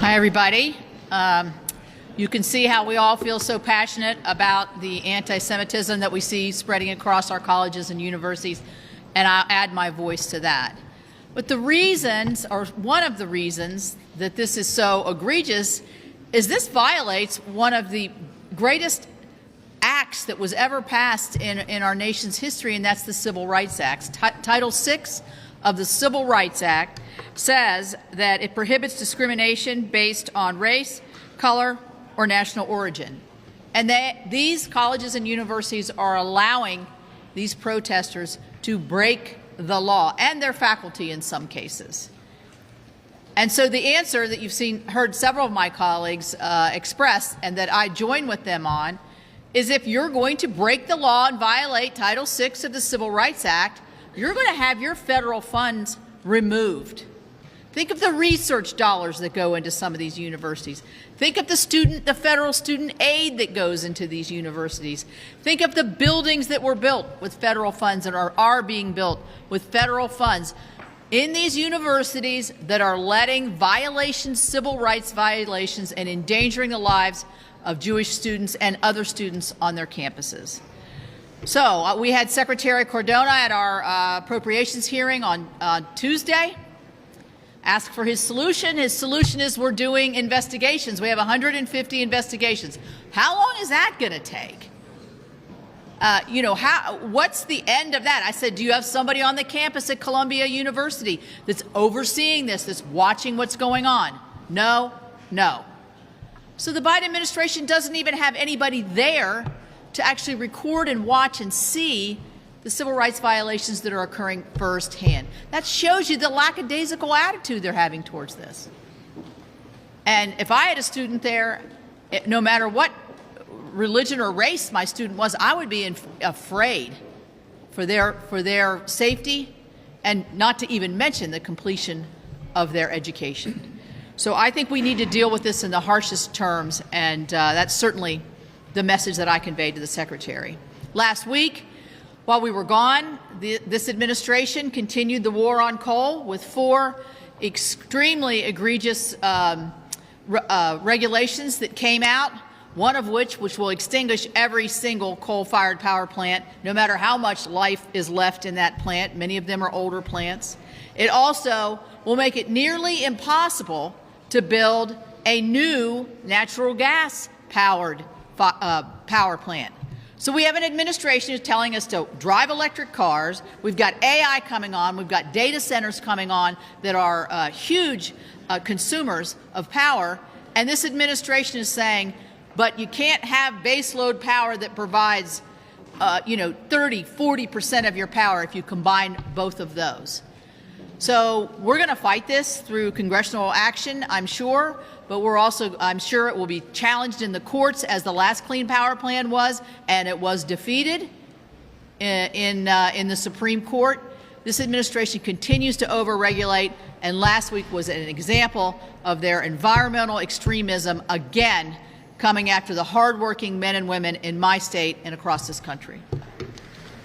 Hi, everybody. You can see how we all feel so passionate about the anti-Semitism that we see spreading across our colleges and universities, and I'll add my voice to that. But the reasons, or one of the reasons, that this is so egregious is this violates one of the greatest acts that was ever passed in our nation's history, and that's the Civil Rights Act. Title VI of the Civil Rights Act says that it prohibits discrimination based on race, color, or national origin. And these colleges and universities are allowing these protesters to break the law, and their faculty in some cases. And so the answer that you've heard several of my colleagues express, and that I join with them on, is if you're going to break the law and violate Title VI of the Civil Rights Act, you're going to have your federal funds removed. Think of the research dollars that go into some of these universities. Think of the federal student aid that goes into these universities. Think of the buildings that were built with federal funds and are being built with federal funds in these universities that are letting violations, civil rights violations, and endangering the lives of Jewish students and other students on their campuses. So we had Secretary Cardona at our appropriations hearing on Tuesday. Ask for his solution. His solution is we're doing investigations. We have 150 investigations. How long is that going to take? What's the end of that? I said, do you have somebody on the campus at Columbia University that's overseeing this, that's watching what's going on? No, no. So the Biden administration doesn't even have anybody there to actually record and watch and see the civil rights violations that are occurring firsthand. That shows you the lackadaisical attitude they're having towards this. And if I had a student there, no matter what religion or race my student was, I would be afraid for their safety, and not to even mention the completion of their education. So I think we need to deal with this in the harshest terms, and that's certainly the message that I conveyed to the Secretary. Last week, while we were gone, this administration continued the war on coal with 4 extremely egregious regulations that came out, one of which will extinguish every single coal-fired power plant, no matter how much life is left in that plant. Many of them are older plants. It also will make it nearly impossible to build a new natural gas-powered power plant. So we have an administration who's telling us to drive electric cars. We've got AI coming on. We've got data centers coming on that are huge consumers of power. And this administration is saying, but you can't have baseload power that provides 30–40% of your power if you combine both of those. So we're going to fight this through congressional action, I'm sure, but I'm sure it will be challenged in the courts as the last Clean Power Plan was, and it was defeated in the Supreme Court. This administration continues to overregulate, and last week was an example of their environmental extremism, again, coming after the hardworking men and women in my state and across this country.